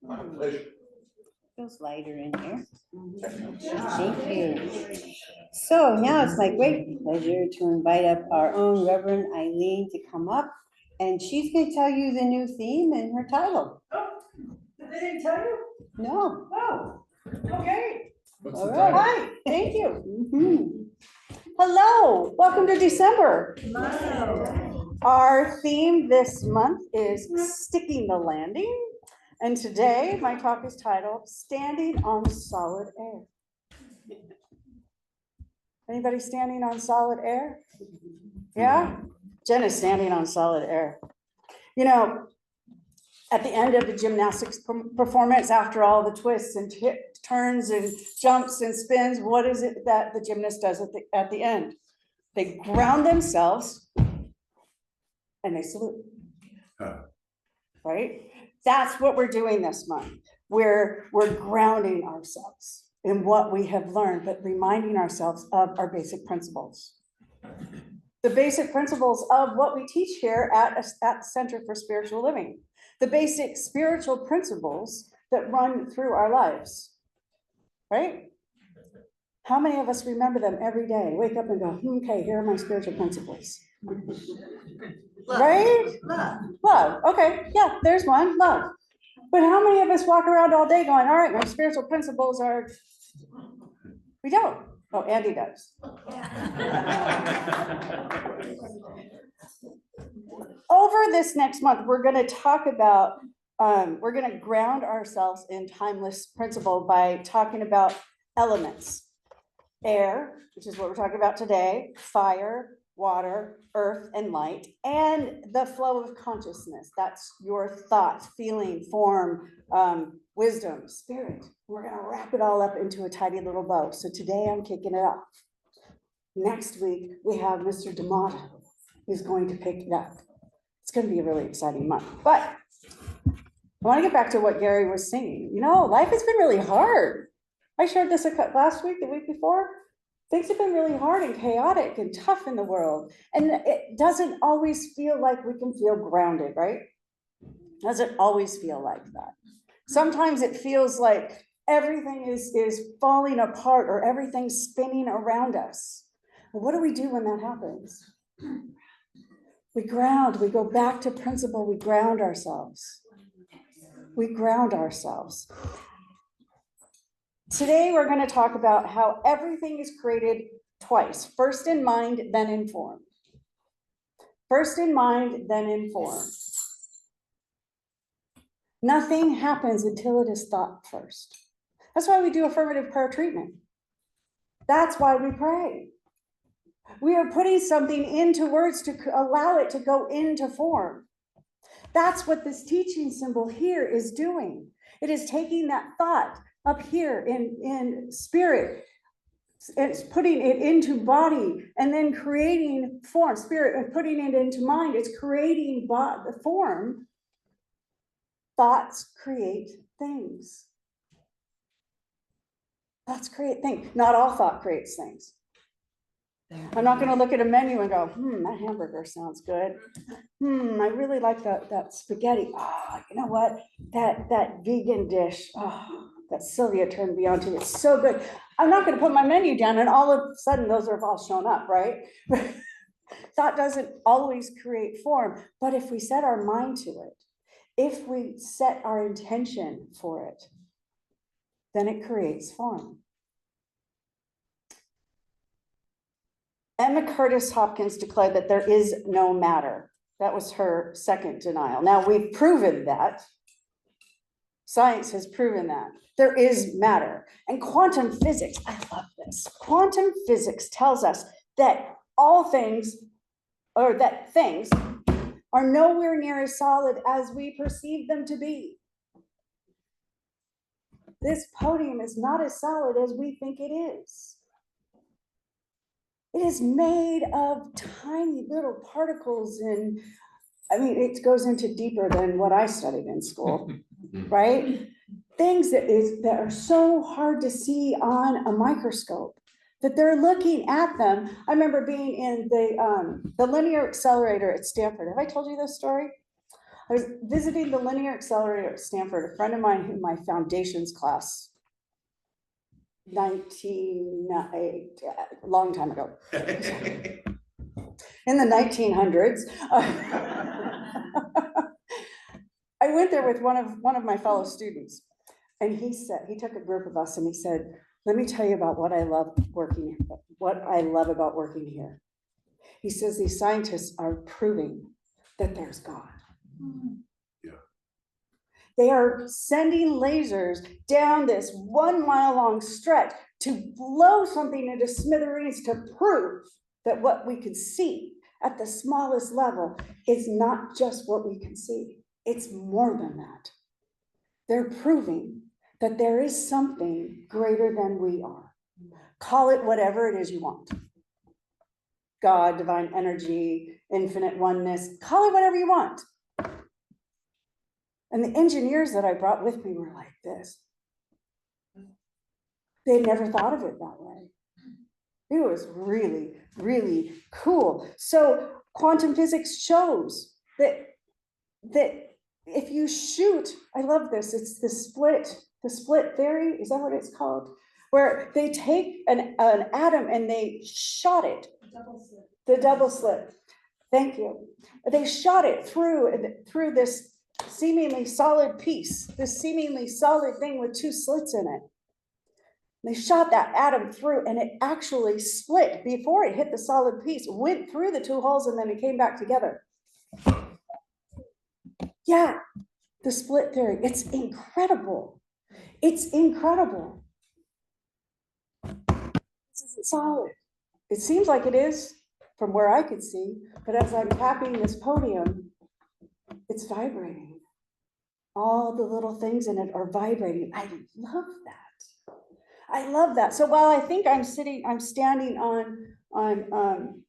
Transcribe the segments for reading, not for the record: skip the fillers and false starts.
My pleasure. Feels lighter in here. Thank you. So now it's my great pleasure to invite up our own Reverend Eileen to come up, and she's going to tell you the new theme and her title. Oh, they didn't tell you? No. Oh, okay. What's All the right. title? Hi, thank you. Mhm. Hello, welcome to December. Hello. Our theme this month is Sticking the Landing. And today my talk is titled Standing on Solid Air. Anybody standing on solid air? Yeah? Jen is standing on solid air. You know, at the end of the gymnastics performance, after all the twists and turns and jumps and spins, what is it that the gymnast does at the end? They ground themselves and they salute. Huh. Right? That's what we're doing this month. We're grounding ourselves in what we have learned, but reminding ourselves of our basic principles. The basic principles of what we teach here at the Center for Spiritual Living. The basic spiritual principles that run through our lives. Right? How many of us remember them every day? Wake up and go, okay, here are my spiritual principles. Right? Love. Love. Okay, yeah, there's one, love. But how many of us walk around all day going, all right, my spiritual principles are, we don't. Oh, Andy does. Over this next month, we're going to talk about, we're going to ground ourselves in timeless principle by talking about elements. Air, which is what we're talking about today, fire, water, earth, and light, and the flow of consciousness. That's your thought, feeling, form, wisdom, spirit. We're going to wrap it all up into a tidy little bow. So today I'm kicking it off. Next week, we have Mr. D'Amato, who's going to pick it up. It's going to be a really exciting month. But I want to get back to what Gary was saying. You know, life has been really hard. I shared this last week, the week before. Things have been really hard and chaotic and tough in the world. And it doesn't always feel like we can feel grounded, right? Doesn't always feel like that. Sometimes it feels like everything is falling apart or everything's spinning around us. Well, what do we do when that happens? We ground, we go back to principle, we ground ourselves. We ground ourselves. Today, we're going to talk about how everything is created twice, first in mind, then in form. First in mind, then in form. Nothing happens until it is thought first. That's why we do affirmative prayer treatment. That's why we pray. We are putting something into words to allow it to go into form. That's what this teaching symbol here is doing. It is taking that thought up here in spirit, it's putting it into body and then creating form, spirit, and putting it into mind. It's creating the form. Thoughts create things. Thoughts create things. Not all thought creates things. I'm not going to look at a menu and go, that hamburger sounds good. I really like that spaghetti. Oh, you know what? That vegan dish, that Sylvia turned me on to, it's so good. I'm not going to put my menu down and all of a sudden those are all shown up, right? Thought doesn't always create form, but if we set our mind to it, if we set our intention for it, then it creates form. Emma Curtis Hopkins declared that there is no matter. That was her second denial. Now we've proven that. Science has proven that. There is matter. And quantum physics, I love this. Quantum physics tells us that all things, or that things, are nowhere near as solid as we perceive them to be. This podium is not as solid as we think it is. It is made of tiny little particles, and I mean, it goes into deeper than what I studied in school, right? Things that are so hard to see on a microscope that they're looking at them. I remember being in the linear accelerator at Stanford. Have I told you this story? I was visiting the linear accelerator at Stanford, a friend of mine in my foundations class, a long time ago, in the 1900s. I went there with one of my fellow students, and he took a group of us and he said, let me tell you about what I love about working here. He says these scientists are proving that there's God. Yeah. They are sending lasers down this 1 mile long stretch to blow something into smithereens to prove that what we can see at the smallest level is not just what we can see. It's more than that. They're proving that there is something greater than we are. Call it whatever it is you want. God, divine energy, infinite oneness, call it whatever you want. And the engineers that I brought with me were like this. They never thought of it that way. It was really, really cool. So quantum physics shows that if you shoot, I love this, it's the split theory, is that what it's called? Where they take an atom and they shot it. The double slit. Thank you. They shot it through this seemingly solid piece, this seemingly solid thing with 2 slits in it. They shot that atom through and it actually split before it hit the solid piece, went through the 2 holes and then it came back together. Yeah, the split theory. It's incredible. It's incredible. This isn't solid. It seems like it is from where I could see, but as I'm tapping this podium, it's vibrating. All the little things in it are vibrating. I love that. I love that. So while I think I'm standing on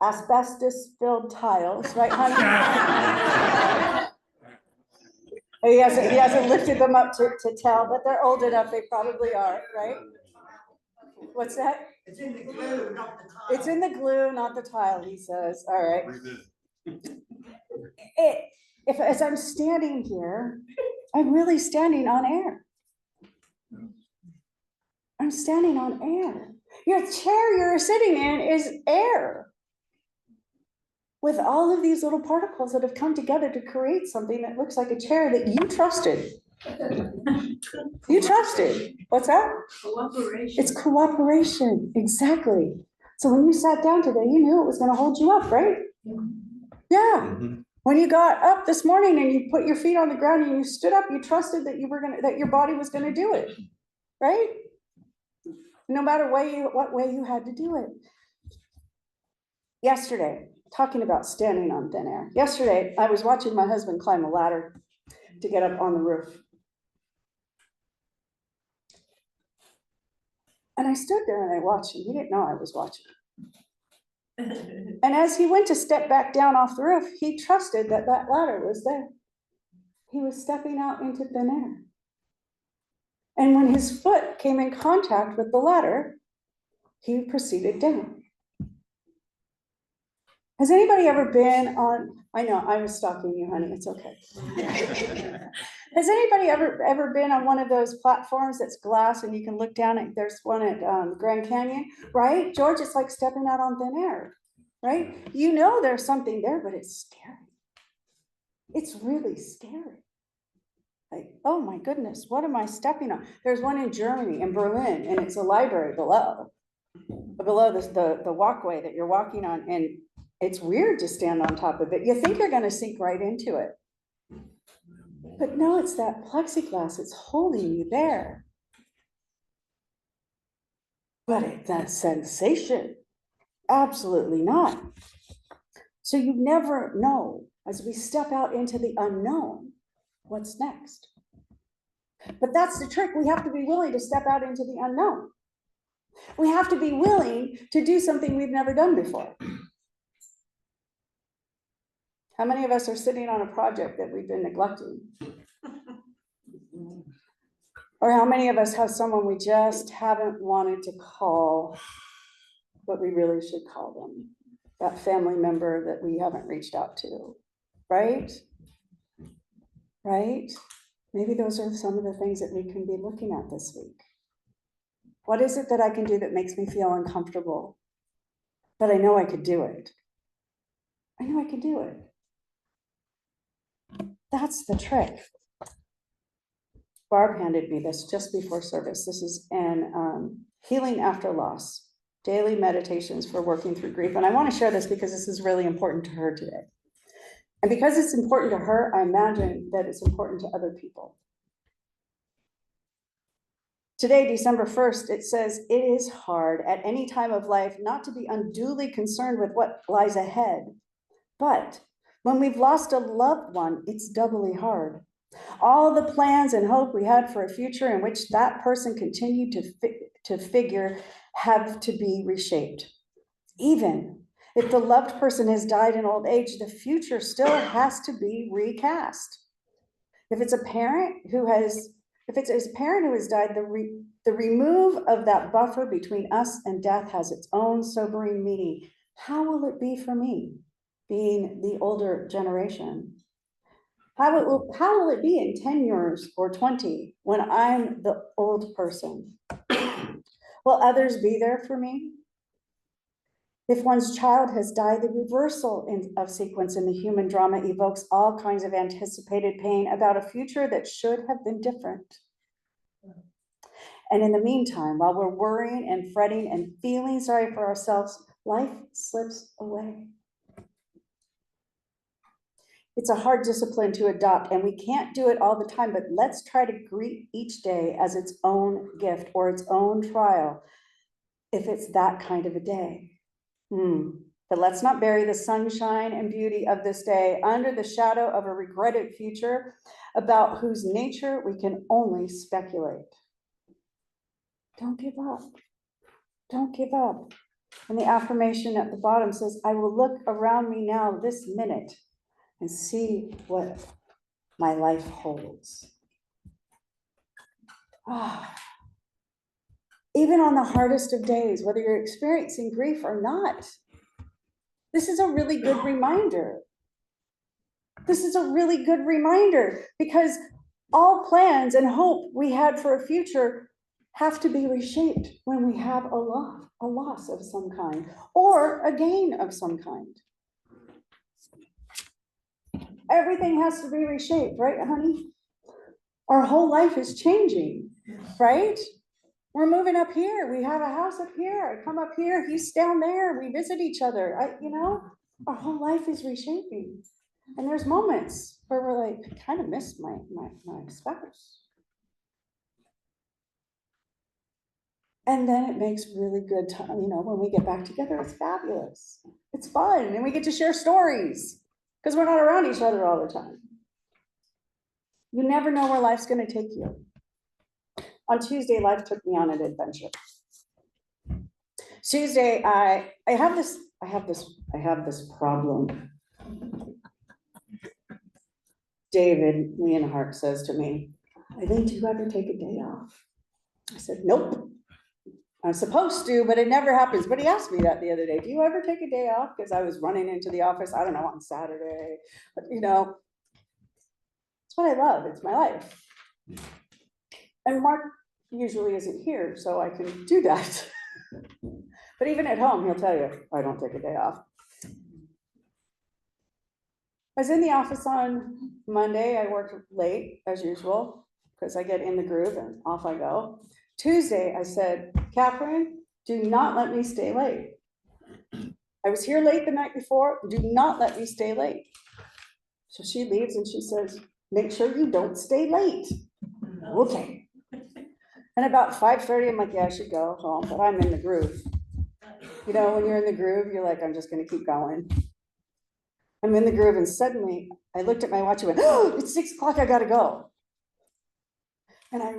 asbestos-filled tiles, right, honey? He hasn't lifted them up to tell, but they're old enough, they probably are, right? What's that? It's in the glue, not the tile. It's in the glue, not the tile, he says. All right. As I'm standing here, I'm really standing on air. I'm standing on air. Your chair you're sitting in is air, with all of these little particles that have come together to create something that looks like a chair that you trusted. You trusted. What's that? Cooperation. It's cooperation, exactly. So when you sat down today, you knew it was going to hold you up, right? Yeah. When you got up this morning and you put your feet on the ground and you stood up, you trusted that that your body was gonna do it, right? No matter what way you had to do it. Yesterday, talking about standing on thin air. Yesterday, I was watching my husband climb a ladder to get up on the roof. And I stood there and I watched him. He didn't know I was watching. And as he went to step back down off the roof, he trusted that that ladder was there. He was stepping out into thin air. And when his foot came in contact with the ladder, he proceeded down. Has anybody ever been on, I know I was stalking you, honey, it's okay. Has anybody ever been on one of those platforms that's glass and you can look down at, there's one at Grand Canyon, right? George, it's like stepping out on thin air, right? You know there's something there, but it's scary. It's really scary. Like, oh my goodness, what am I stepping on? There's one in Germany, in Berlin, and it's a library below the walkway that you're walking on, and it's weird to stand on top of it. You think you're gonna sink right into it. But no, it's that plexiglass, it's holding you there. But it's that sensation, absolutely not. So you never know, as we step out into the unknown, what's next. But that's the trick, we have to be willing to step out into the unknown. We have to be willing to do something we've never done before. How many of us are sitting on a project that we've been neglecting? Or how many of us have someone we just haven't wanted to call, but we really should call them? that family member that we haven't reached out to, right? Right? Maybe those are some of the things that we can be looking at this week. What is it that I can do that makes me feel uncomfortable? But I know I could do it. I know I can do it. That's the trick. Barb handed me this just before service. This is an Healing After Loss, Daily Meditations for Working Through Grief. And I want to share this because this is really important to her today. And because it's important to her, I imagine that it's important to other people. Today, December 1st, it says, it is hard at any time of life not to be unduly concerned with what lies ahead. But when we've lost a loved one, it's doubly hard. All the plans and hope we had for a future in which that person continued to figure have to be reshaped. Even if the loved person has died in old age, the future still has to be recast. If it's a parent who has died, the remove of that buffer between us and death has its own sobering meaning. How will it be for me, being the older generation? How will it be in 10 years or 20 when I'm the old person? Will others be there for me? If one's child has died, the reversal of sequence in the human drama evokes all kinds of anticipated pain about a future that should have been different. And in the meantime, while we're worrying and fretting and feeling sorry for ourselves, life slips away. It's a hard discipline to adopt, and we can't do it all the time, but let's try to greet each day as its own gift or its own trial, if it's that kind of a day. But let's not bury the sunshine and beauty of this day under the shadow of a regretted future about whose nature we can only speculate. Don't give up. Don't give up. And the affirmation at the bottom says, I will look around me now this minute and see what my life holds. Even on the hardest of days, whether you're experiencing grief or not, this is a really good reminder. This is a really good reminder because all plans and hope we had for a future have to be reshaped when we have a loss of some kind or a gain of some kind. Everything has to be reshaped, right, honey? Our whole life is changing, right? We're moving up here. We have a house up here. I come up here. He's down there. We visit each other. Our whole life is reshaping. And there's moments where we're like, I kind of miss my spouse. And then it makes really good time. When we get back together, it's fabulous. It's fun. And we get to share stories because we're not around each other all the time. You never know where life's going to take you. On Tuesday, life took me on an adventure. Tuesday, I have this problem. David Leonhardt says to me, Eileen, do you ever take a day off? I said, nope. I'm supposed to, but it never happens. But he asked me that the other day. Do you ever take a day off? Because I was running into the office, I don't know, on Saturday. But it's what I love. It's my life. And Mark usually isn't here, so I can do that. But even at home, he'll tell you, I don't take a day off. I was in the office on Monday. I worked late as usual because I get in the groove and off I go. Tuesday, I said, Catherine, do not let me stay late. I was here late the night before. Do not let me stay late. So she leaves and she says, make sure you don't stay late. Okay. And about 5:30, I'm like, yeah, I should go home, but I'm in the groove. When you're in the groove, you're like, I'm just going to keep going. I'm in the groove, and suddenly I looked at my watch and went, oh, it's 6 o'clock, I got to go. And I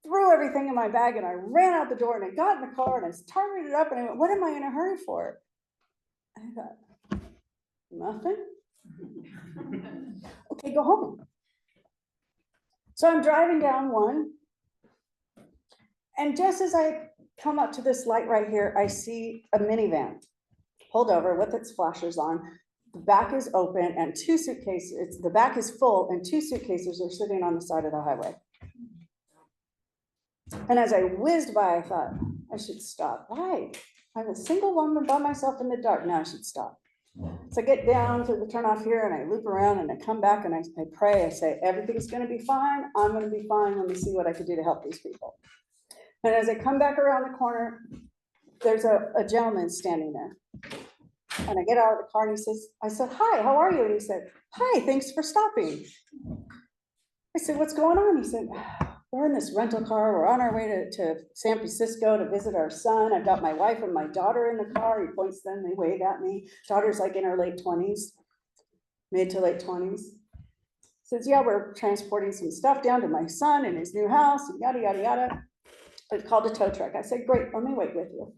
threw everything in my bag and I ran out the door and I got in the car and I started it up and I went, what am I in a hurry for? And I thought, nothing. Okay, go home. So I'm driving down one. And just as I come up to this light right here, I see a minivan pulled over with its flashers on. The back is open and two suitcases, the back is full and two suitcases are sitting on the side of the highway. And as I whizzed by, I thought, I should stop. Why? I'm a single woman by myself in the dark. Now I should stop. So I get down to the turnoff here and I loop around and I come back and I pray. I say, everything's gonna be fine. I'm gonna be fine. Let me see what I can do to help these people. And as I come back around the corner, there's a gentleman standing there. And I get out of the car and he says, I said, hi, how are you? And he said, hi, thanks for stopping. I said, what's going on? He said, we're in this rental car. We're on our way to San Francisco to visit our son. I've got my wife and my daughter in the car. He points them, they wave at me. Daughter's like in her late 20s, mid to late 20s. Says, yeah, we're transporting some stuff down to my son in his new house, and yada, yada, yada. It's called a tow truck. I said, great, let me wait with you.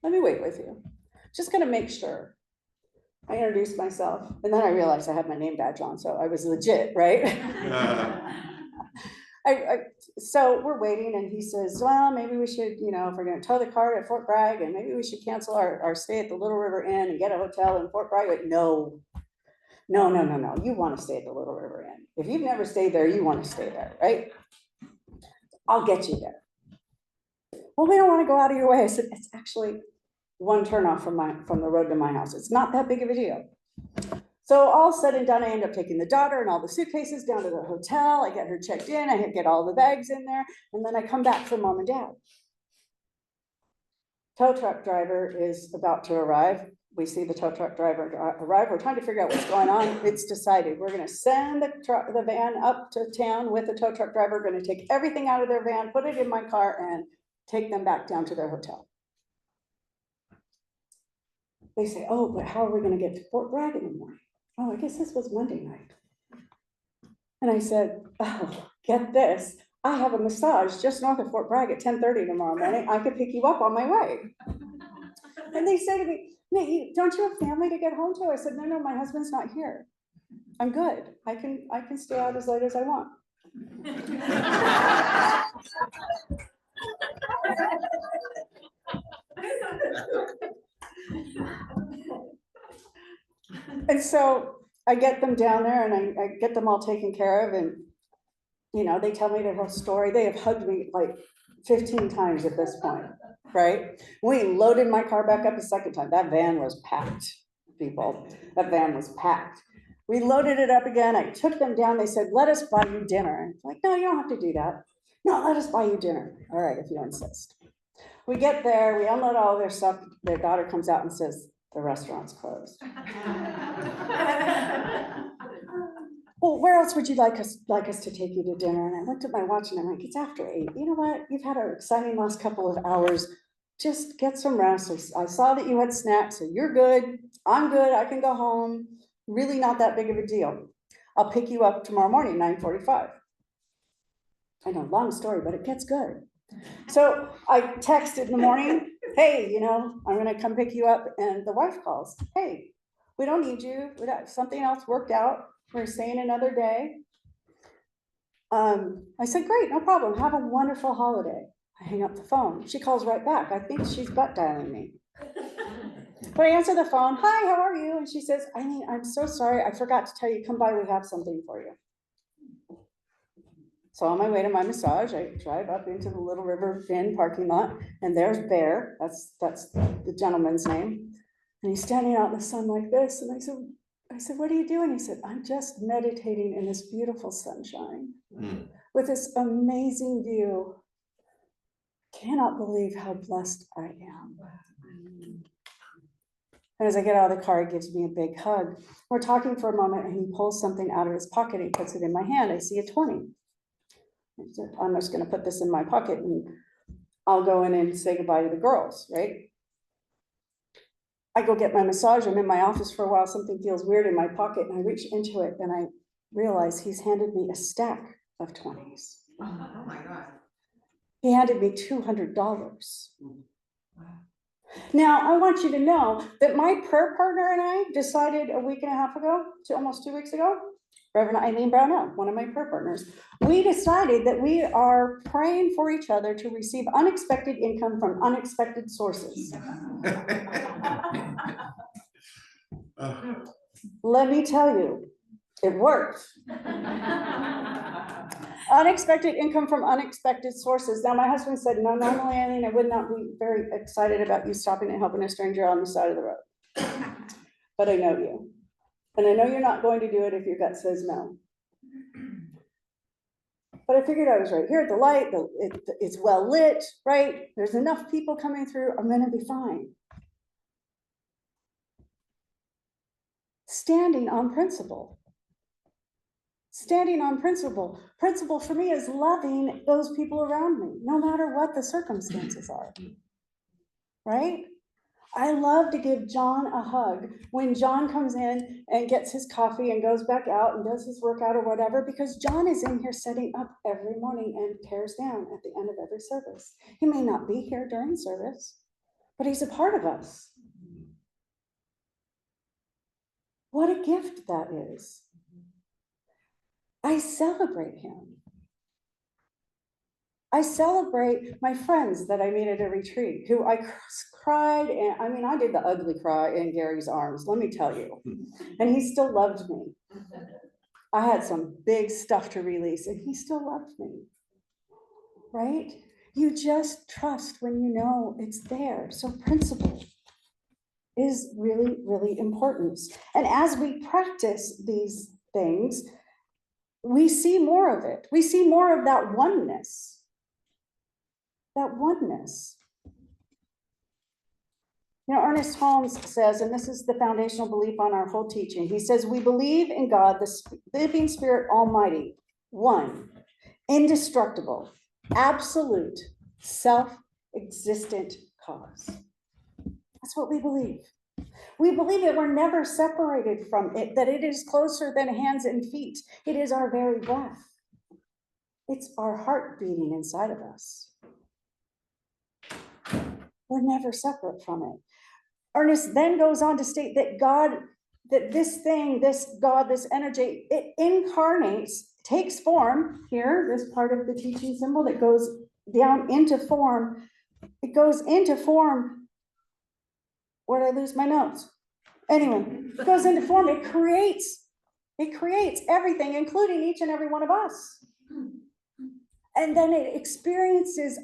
Let me wait with you. Just gonna make sure. I introduced myself, and then I realized I had my name badge on, so I was legit, right? So we're waiting, and he says, well, maybe we should, you know, if we're gonna tow the car to Fort Bragg, and maybe we should cancel our stay at the Little River Inn and get a hotel in Fort Bragg. Like, no, you wanna stay at the Little River Inn. If you've never stayed there, you wanna stay there, right? I'll get you there. Well, we don't wanna go out of your way. I said, it's actually one turnoff from the road to my house. It's not that big of a deal. So all said and done, I end up taking the daughter and all the suitcases down to the hotel. I get her checked in, I get all the bags in there, and then I come back for mom and dad. Tow truck driver is about to arrive. We see the tow truck driver arrive. We're trying to figure out what's going on. It's decided. We're gonna send the van up to town with the tow truck driver, gonna take everything out of their van, put it in my car, and take them back down to their hotel. They say, oh, but how are we gonna get to Fort Bragg in the morning? Oh, I guess this was Monday night. And I said, oh, get this. I have a massage just north of Fort Bragg at 10:30 tomorrow morning. I could pick you up on my way. And they say to me, Nate, don't you have family to get home to? I said, no, my husband's not here. I'm good. I can stay out as late as I want. And so I get them down there and I get them all taken care of, and, you know, they tell me their whole story. They have hugged me like 15 times at this point, right? We loaded my car back up a second time. That van was packed, people. That van was packed. We loaded it up again. I took them down. They said, let us buy you dinner. I'm like, no, you don't have to do that. No, let us buy you dinner. All right, if you insist. We get there, we unload all their stuff. Their daughter comes out and says, the restaurant's closed. Well, where else would you like us to take you to dinner? And I looked at my watch and I'm like, it's after 8. You know what? You've had an exciting last couple of hours. Just get some rest. I saw that you had snacks, so you're good. I'm good. I can go home. Really not that big of a deal. I'll pick you up tomorrow morning, 9:45. I know, long story, but it gets good. So I texted in the morning, hey, you know, I'm gonna come pick you up, and the wife calls, hey, we don't need you, we got something else worked out, we're staying another day. I said, great, no problem, have a wonderful holiday. I hang up the phone, she calls right back, I think she's butt dialing me. But I answer the phone, hi, how are you? And she says, Eileen, I'm so sorry, I forgot to tell you, come by, we have something for you. So on my way to my massage, I drive up into the Little River Inn parking lot, and there's Bear, that's the gentleman's name. And he's standing out in the sun like this, and I said, what are you doing? He said, I'm just meditating in this beautiful sunshine with this amazing view. Cannot believe how blessed I am. And as I get out of the car, he gives me a big hug. We're talking for a moment, and he pulls something out of his pocket, and he puts it in my hand. I see a 20. I'm just gonna put this in my pocket and I'll go in and say goodbye to the girls, right? I go get my massage, I'm in my office for a while, something feels weird in my pocket, and I reach into it and I realize he's handed me a stack of 20s. Oh my God. He handed me $200. Now, I want you to know that my prayer partner and I decided a week and a half ago, to almost 2 weeks ago, Reverend Eileen Brownell, one of my prayer partners, we decided that we are praying for each other to receive unexpected income from unexpected sources. Let me tell you, it worked. Unexpected income from unexpected sources. Now, my husband said, no, normally, Eileen, I would not be very excited about you stopping and helping a stranger on the side of the road. But I know you. And I know you're not going to do it if your gut says no. But I figured I was right here at the light, it's well lit, right? There's enough people coming through, I'm gonna be fine. Standing on principle. Standing on principle. Principle for me is loving those people around me, no matter what the circumstances are. Right? I love to give John a hug when John comes in and gets his coffee and goes back out and does his workout or whatever, because John is in here setting up every morning and tears down at the end of every service. He may not be here during service, but he's a part of us. What a gift that is. I celebrate him. I celebrate my friends that I meet at a retreat who I cried, and I mean, I did the ugly cry in Gary's arms, let me tell you. And he still loved me. I had some big stuff to release and he still loved me. Right? You just trust when you know it's there. So principle is really, really important. And as we practice these things, we see more of it. We see more of that oneness. That oneness. You know, Ernest Holmes says, and this is the foundational belief on our whole teaching, he says, we believe in God, the living Spirit Almighty, one, indestructible, absolute, self-existent cause. That's what we believe. We believe that we're never separated from it, that it is closer than hands and feet. It is our very breath. It's our heart beating inside of us. We're never separate from it. Ernest then goes on to state that God, that this thing, this God, this energy, it incarnates, takes form here, this part of the teaching symbol that goes down into form. It goes into form. Where did I lose my notes? Anyway, it goes into form. It creates everything, including each and every one of us. And then it experiences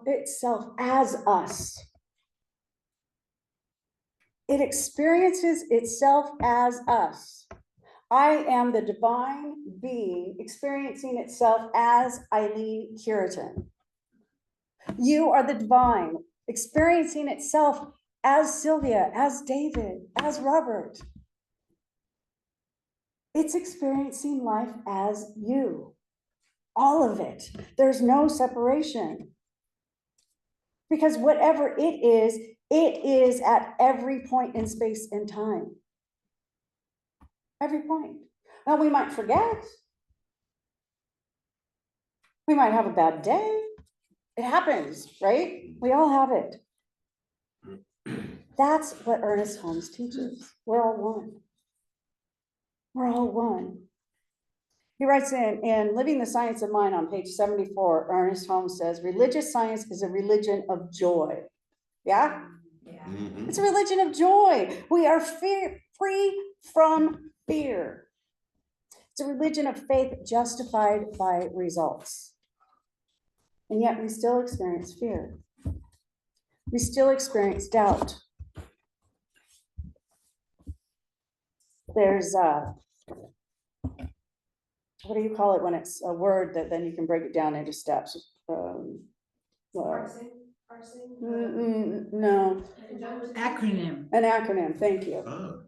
itself as us. It experiences itself as us. I am the divine being experiencing itself as Eileen Curitan. You are the divine experiencing itself as Sylvia, as David, as Robert. It's experiencing life as you. All of it. There's no separation. Because whatever it is at every point in space and time. Every point. Now we might forget. We might have a bad day. It happens, right? We all have it. That's what Ernest Holmes teaches. We're all one. We're all one. He writes in Living the Science of Mind on page 74, Ernest Holmes says, religious science is a religion of joy. Yeah? Yeah. It's a religion of joy. We are free from fear. It's a religion of faith justified by results. And yet we still experience fear. We still experience doubt. There's what do you call it when it's a word that then you can break it down into steps? Parsing? No, Acronym. an acronym, thank you. Oh.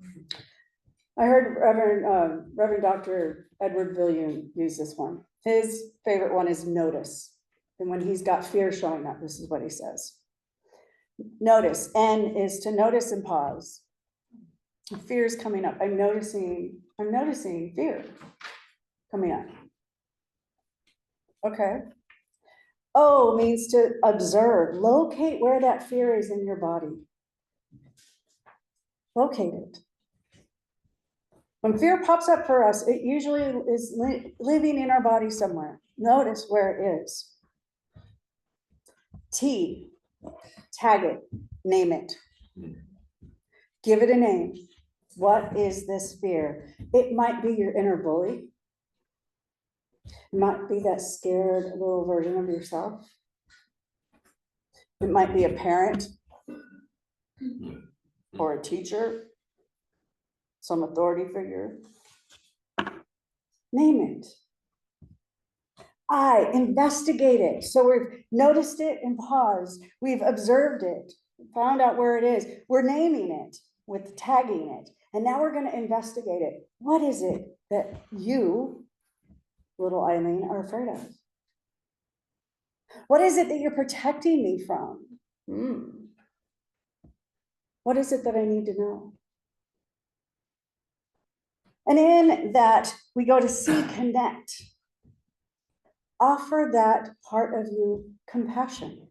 I heard Reverend Dr. Edward Villian use this one. His favorite one is notice. And when he's got fear showing up, this is what he says. Notice, N is to notice and pause. Fear is coming up. I'm noticing fear coming up. Okay. O means to observe, locate where that fear is in your body. Locate it. When fear pops up for us, it usually is living in our body somewhere. Notice where it is. T, tag it, name it. Give it a name. What is this fear? It might be your inner bully. It might be that scared little version of yourself. It might be a parent or a teacher, some authority figure. Name it. I investigate it. So we've noticed it and paused. We've observed it, found out where it is. We're naming it with tagging it. And now we're going to investigate it. What is it that you, little Eileen, are afraid of? What is it that you're protecting me from? What is it that I need to know? And in that, we go to C, connect. Offer that part of you compassion.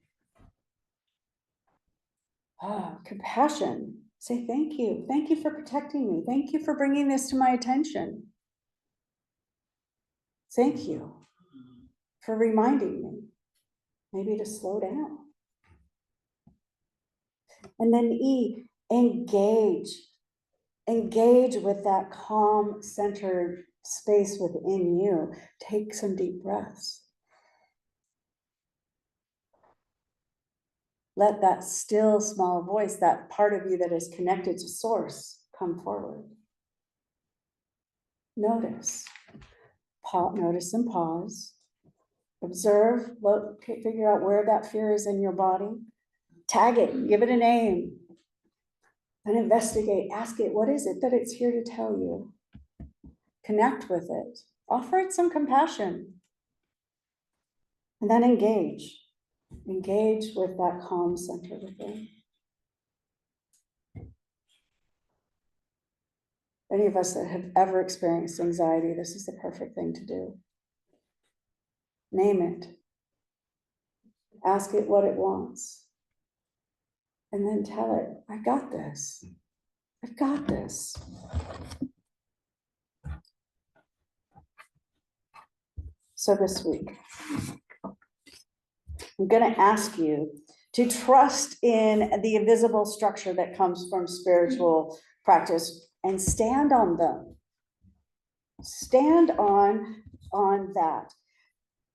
Compassion. Say thank you. Thank you for protecting me. Thank you for bringing this to my attention. Thank you for reminding me maybe to slow down. And then E, engage. Engage with that calm, centered space within you. Take some deep breaths. Let that still small voice, that part of you that is connected to source, come forward. Notice. Notice and pause. Observe, look, figure out where that fear is in your body. Tag it, give it a name. And investigate, ask it, what is it that it's here to tell you? Connect with it. Offer it some compassion. And then engage. Engage with that calm center within. Any of us that have ever experienced anxiety, this is the perfect thing to do. Name it. Ask it what it wants. And then tell it, I got this. I've got this. So this week, I'm going to ask you to trust in the invisible structure that comes from spiritual practice and stand on them. Stand on that.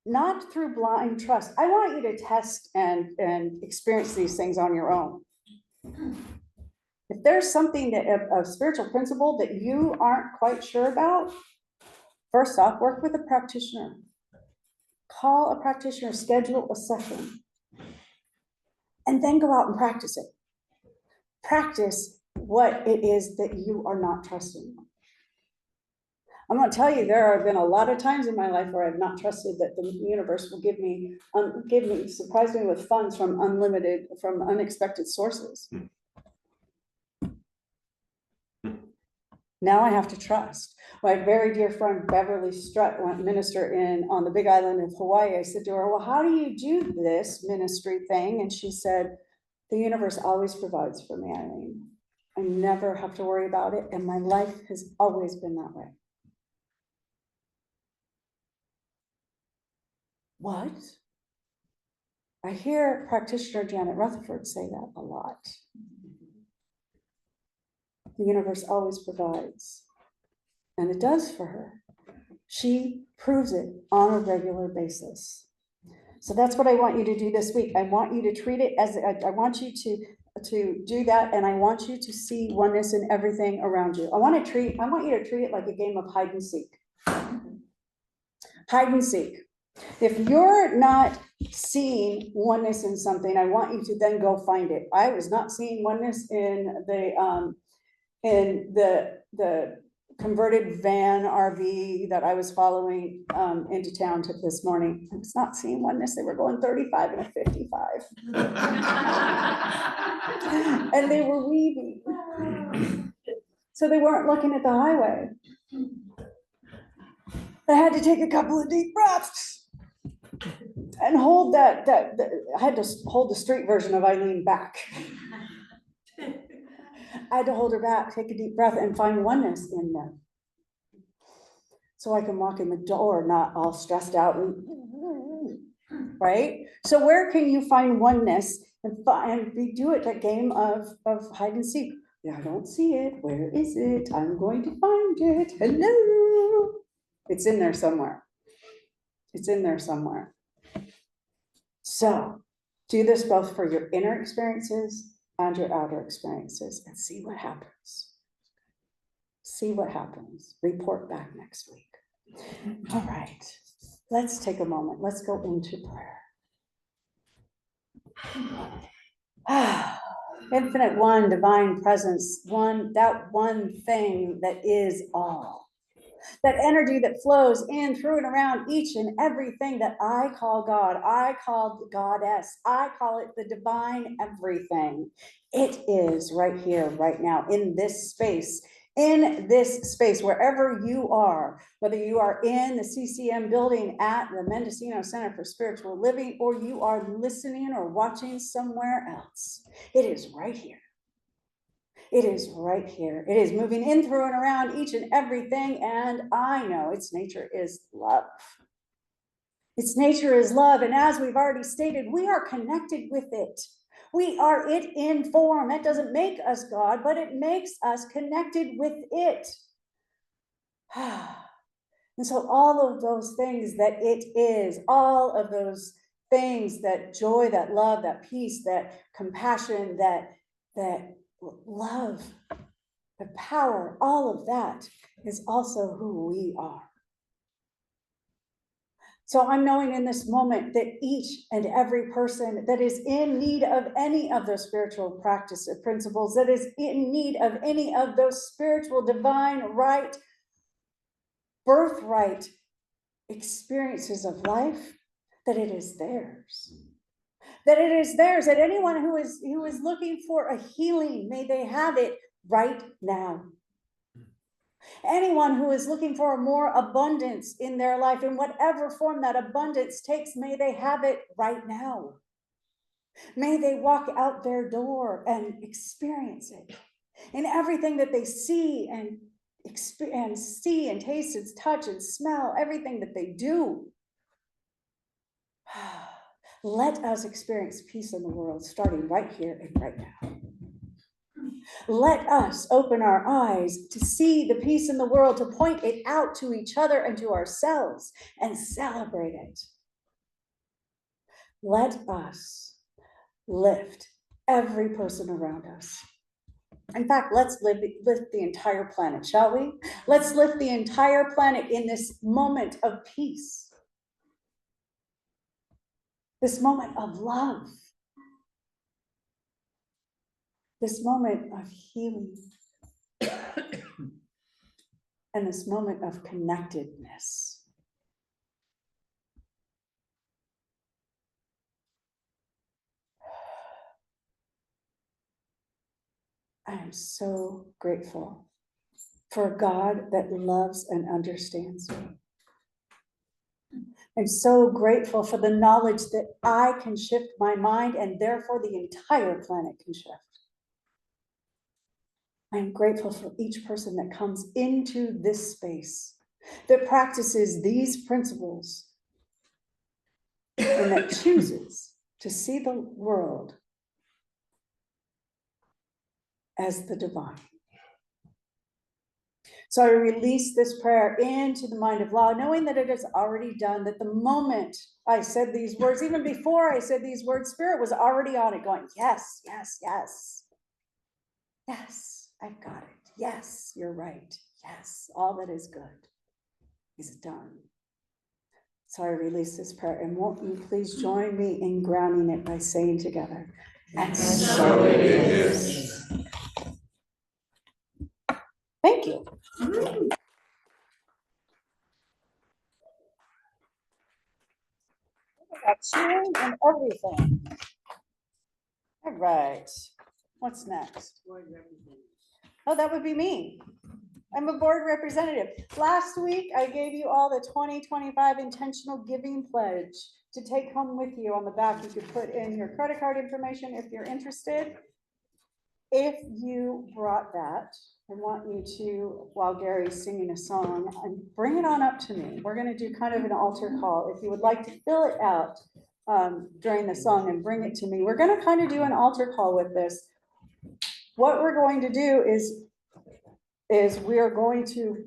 Not through blind trust. I want you to test and experience these things on your own. If there's something that a spiritual principle that you aren't quite sure about, first off, work with a practitioner. Call a practitioner, schedule a session, and then go out and practice it. Practice what it is that you are not trusting. I'm going to tell you, there have been a lot of times in my life where I've not trusted that the universe will surprise me with funds from unexpected sources. Now I have to trust. My very dear friend Beverly Strutt went minister on the Big Island of Hawaii. I said to her, well, how do you do this ministry thing? And she said, the universe always provides for me, Eileen. I never have to worry about it. And my life has always been that way. What? I hear practitioner Janet Rutherford say that a lot. The universe always provides. And it does for her. She proves it on a regular basis. So that's what I want you to do this week. I want you to treat it as, I want you to do that, and I want you to see oneness in everything around you. I want you to treat it like a game of hide and seek. Hide and seek. If you're not seeing oneness in something, I want you to then go find it. I was not seeing oneness in the converted van RV that I was following into town this morning. I was not seeing oneness. They were going 35 and a 55. And they were weaving. So they weren't looking at the highway. I had to take a couple of deep breaths and hold I had to hold the street version of Eileen back. I had to hold her back, take a deep breath, and find oneness in them. so I can walk in the door, not all stressed out and, right? So where can you find oneness and we do it, that game of hide and seek? Yeah, I don't see it. Where is it? I'm going to find it. Hello. It's in there somewhere. It's in there somewhere. So do this both for your inner experiences and your outer experiences and see what happens. See what happens. Report back next week. All right, let's take a moment. Let's go into prayer. Infinite one, divine presence, one, that one thing that is all. That energy that flows in, through, and around each and everything that I call God, I call the goddess, I call it the divine everything. It is right here, right now, in this space, wherever you are, whether you are in the CCM building at the Mendocino Center for Spiritual Living, or you are listening or watching somewhere else. It is right here. It is right here. It is moving in, through, and around each and everything. And I know its nature is love. Its nature is love. And as we've already stated, we are connected with it. We are it in form. That doesn't make us God, but it makes us connected with it. And so all of those things that it is, all of those things, that joy, that love, that peace, that compassion, that love, the power, all of that is also who we are. So I'm knowing in this moment that each and every person that is in need of any of those spiritual practice principles, that is in need of any of those spiritual, divine, right, birthright experiences of life, that it is theirs. That it is theirs, that anyone who is looking for a healing, may they have it right now. Anyone who is looking for more abundance in their life, in whatever form that abundance takes, may they have it right now. May they walk out their door and experience it in everything that they see and see and taste and touch and smell, everything that they do. Let us experience peace in the world, starting right here and right now. Let us open our eyes to see the peace in the world, to point it out to each other and to ourselves and celebrate it. Let us lift every person around us. In fact, let's lift the entire planet, shall we? Let's lift the entire planet in this moment of peace. This moment of love, this moment of healing, and this moment of connectedness. I am so grateful for a God that loves and understands me. I'm so grateful for the knowledge that I can shift my mind and therefore the entire planet can shift. I'm grateful for each person that comes into this space, that practices these principles, and that chooses to see the world as the divine. So I release this prayer into the mind of law, knowing that it is already done, that the moment I said these words, even before I said these words, Spirit was already on it going, yes, yes, yes. Yes, I've got it. Yes, you're right. Yes, all that is good is done. So I release this prayer, and won't you please join me in grounding it by saying together, and so it is. Thank you. Got cheering and everything. All right. What's next? Oh, that would be me. I'm a board representative. Last week, I gave you all the 2025 intentional giving pledge to take home with you. On the back, you could put in your credit card information if you're interested. If you brought that, I want you to, while Gary's singing a song, and bring it on up to me. We're gonna do kind of an altar call. If you would like to fill it out during the song and bring it to me, we're gonna kind of do an altar call with this. What we're going to do is we are going to,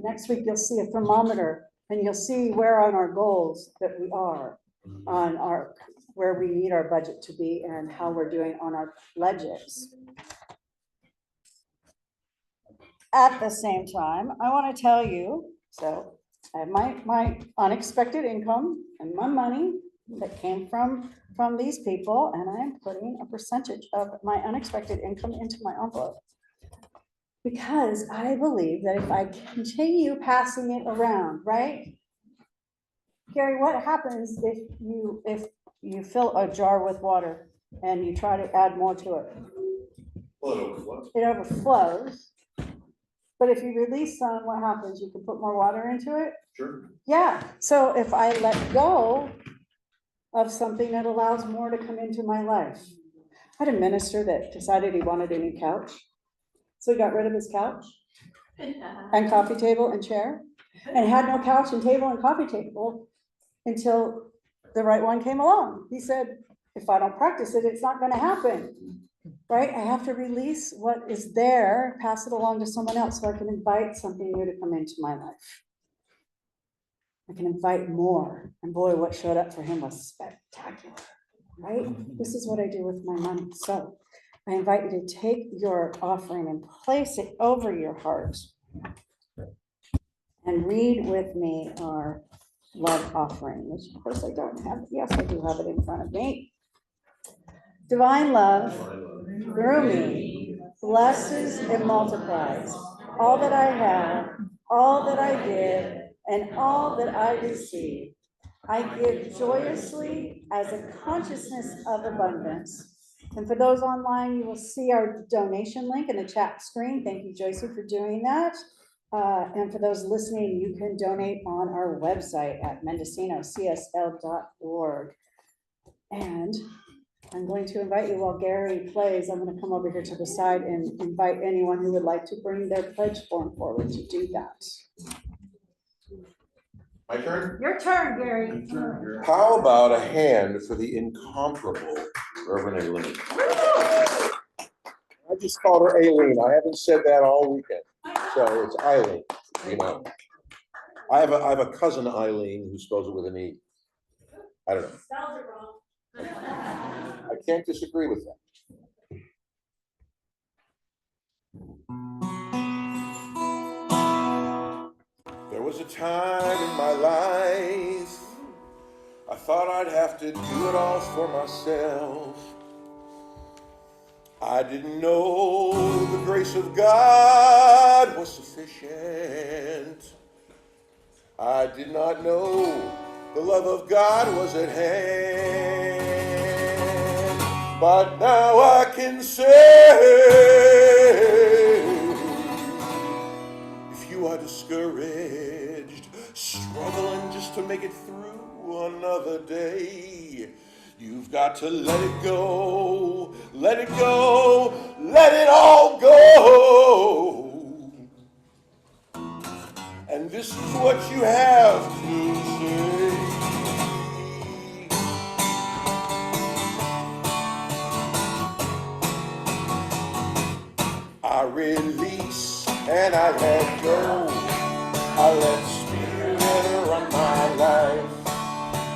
next week, you'll see a thermometer and you'll see where on our goals that we are on our, where we need our budget to be and how we're doing on our pledges. At the same time, I want to tell you, so I have my unexpected income and my money that came from these people, and I am putting a percentage of my unexpected income into my envelope. Because I believe that if I continue passing it around, right? Gary, what happens if you fill a jar with water and you try to add more to it? Well, it overflows. It overflows. But if you release some, what happens? You can put more water into it? Sure. Yeah, so if I let go of something that allows more to come into my life. I had a minister that decided he wanted a new couch. So he got rid of his couch and coffee table and chair and had no couch and table and coffee table until the right one came along. He said, if I don't practice it, it's not going to happen. Right? I have to release what is there, pass it along to someone else so I can invite something new to come into my life. I can invite more. And boy, what showed up for him was spectacular. Right? This is what I do with my money. So I invite you to take your offering and place it over your heart. And read with me our love offering, which of course I don't have. Yes, I do have it in front of me. Divine love through me blesses and multiplies all that I have, all that I give, and all that I receive. I give joyously as a consciousness of abundance. And for those online, you will see our donation link in the chat screen. Thank you, Joycey, for doing that. And for those listening, you can donate on our website at mendocinocsl.org. And I'm going to invite you while Gary plays. I'm going to come over here to the side and invite anyone who would like to bring their pledge form forward to do that. My turn? Your turn, Gary. How about a hand for the incomparable Reverend Aileen? I just called her Aileen. I haven't said that all weekend. So it's Eileen, you know. I have a cousin Eileen who spells it with an E. I don't know. Spells it wrong. I can't disagree with that. There was a time in my life I thought I'd have to do it all for myself. I didn't know the grace of God was sufficient. I did not know the love of God was at hand. But now I can say, if you are discouraged, struggling just to make it through another day, you've got to let it go, let it go, let it all go. And this is what you have to say. I release and I let go. I let Spirit run my life.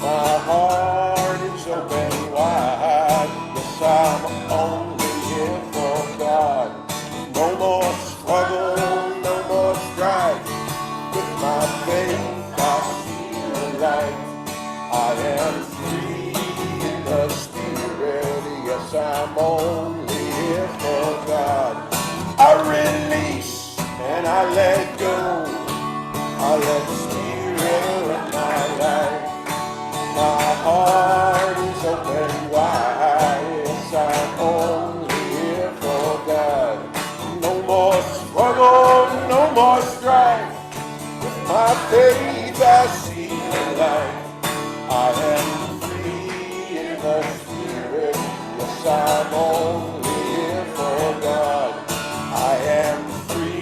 My heart is open wide. Yes, I'm only here for God. No more struggle, no more strife. With my faith, I see the light. I am free in the Spirit. Yes, I'm only here for God. I release and I let go. I let Spirit run my life. My heart is open wide. Yes, I'm only here for God. No more struggle, no more strife. With my faith I see the light. I am free in the Spirit. Yes, I'm only here for God. I am free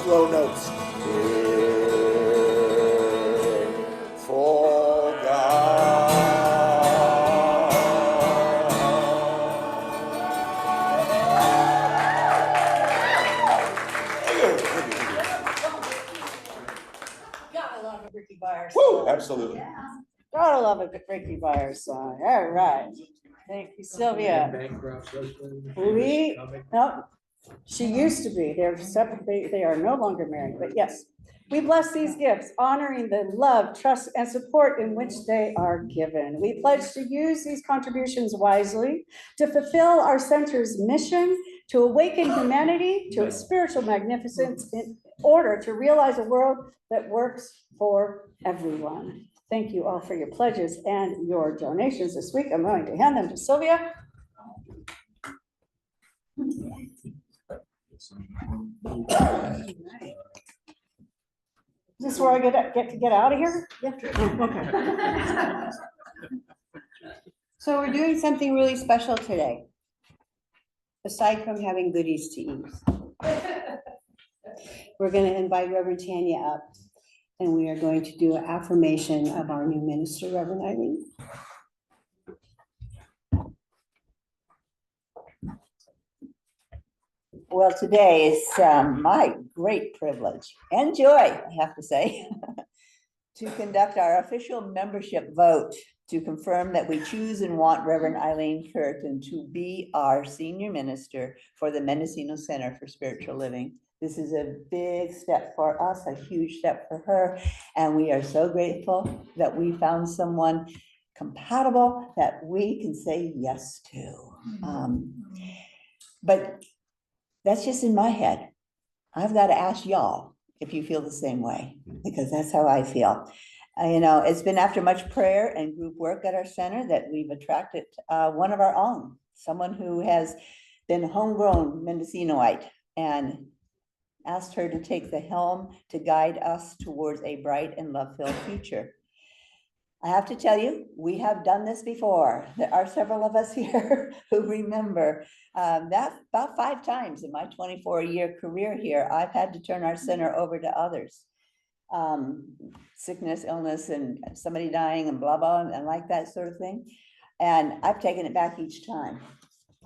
those low notes. Here for Gotta love a Ricky Byers Woo, song. absolutely. Gotta love a Ricky Byers song. All right. Thank you, Sylvia. No, she used to be. They're separate. They are no longer married, but yes. We bless these gifts, honoring the love, trust, and support in which they are given. We pledge to use these contributions wisely to fulfill our center's mission to awaken humanity to a spiritual magnificence in order to realize a world that works for everyone. Thank you all for your pledges and your donations this week. I'm going to hand them to Sylvia. Is this where I get to get out of here? Yeah. Oh, okay. So we're doing something really special today. Aside from having goodies to eat. We're going to invite Reverend Tanya up, and we are going to do an affirmation of our new minister, Reverend Eileen. Well, today is my great privilege and joy, I have to say, to conduct our official membership vote to confirm that we choose and want Reverend Eileen Curtin to be our senior minister for the Mendocino Center for Spiritual Living. This is a big step for us, a huge step for her, and we are so grateful that we found someone compatible that we can say yes to. But that's just in my head. I've got to ask y'all if you feel the same way, because that's how I feel. You know, it's been after much prayer and group work at our center that we've attracted one of our own, someone who has been homegrown Mendocinoite, and asked her to take the helm to guide us towards a bright and love-filled future. I have to tell you, we have done this before. There are several of us here who remember that about 5 times in my 24-year career here, I've had to turn our center over to others. Sickness, illness, and somebody dying and blah, blah, and like that sort of thing. And I've taken it back each time.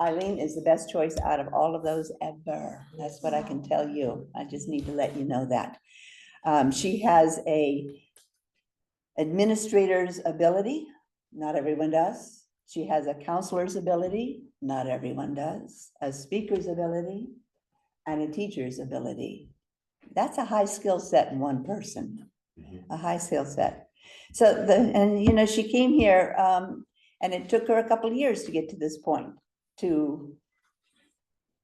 Eileen is the best choice out of all of those ever. That's what I can tell you. I just need to let you know that. She has a administrator's ability, not everyone does. She has a counselor's ability, not everyone does. A speaker's ability and a teacher's ability. That's a high skill set in one person, a high skill set. So you know, she came here and it took her a couple of years to get to this point, to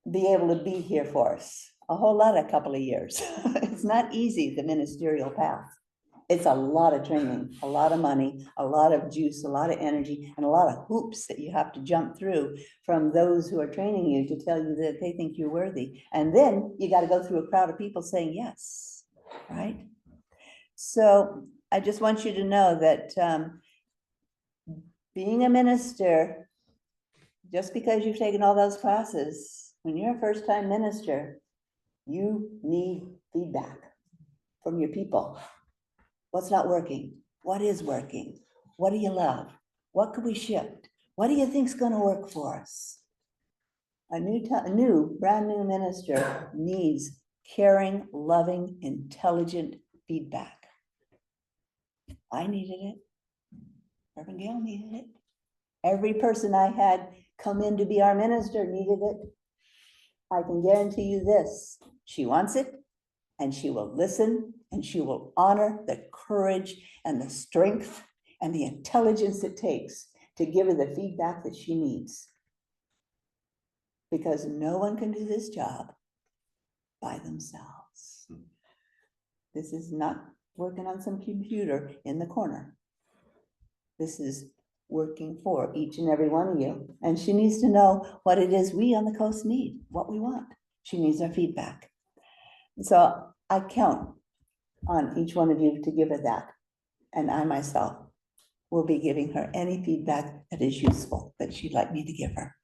be able to be here for us. A whole lot, a couple of years. It's not easy, the ministerial path. It's a lot of training, a lot of money, a lot of juice, a lot of energy, and a lot of hoops that you have to jump through from those who are training you to tell you that they think you're worthy. And then you got to go through a crowd of people saying yes, right? So I just want you to know that being a minister, just because you've taken all those classes, when you're a first-time minister, you need feedback from your people. What's not working? What is working? What do you love? What could we shift? What do you think's going to work for us? A brand new minister needs caring, loving, intelligent feedback. I needed it. Reverend Gail needed it. Every person I had come in to be our minister needed it. I can guarantee you this, she wants it, and she will listen, and she will honor the courage and the strength and the intelligence it takes to give her the feedback that she needs. Because no one can do this job by themselves. This is not working on some computer in the corner. This is working for each and every one of you. And she needs to know what it is we on the coast need, what we want. She needs our feedback. So I count on each one of you to give her that. And I myself will be giving her any feedback that is useful that she'd like me to give her.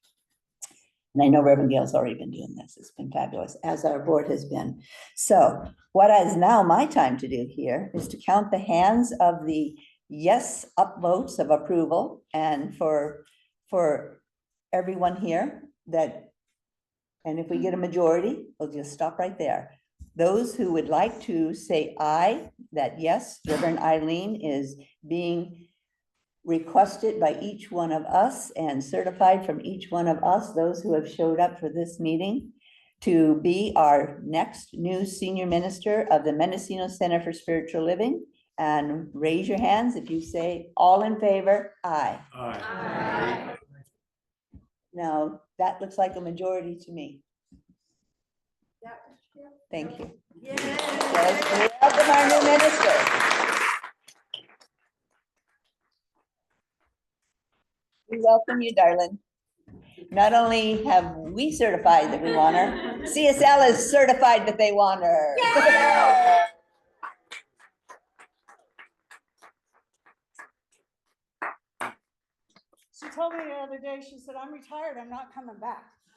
And I know Reverend Gail's already been doing this. It's been fabulous, as our board has been. So what is now my time to do here is to count the hands of the yes upvotes of approval, and for everyone here that, and if we get a majority, we'll just stop right there. Those who would like to say aye, that yes, Reverend Eileen is being requested by each one of us and certified from each one of us, those who have showed up for this meeting, to be our next new senior minister of the Mendocino Center for Spiritual Living. And raise your hands if you say all in favor, aye. Aye. Now, that looks like a majority to me. Thank you. Yes, welcome our new minister. We welcome you, darling. Not only have we certified that we want her, CSL is certified that they want her. She told me the other day, she said, I'm retired, I'm not coming back.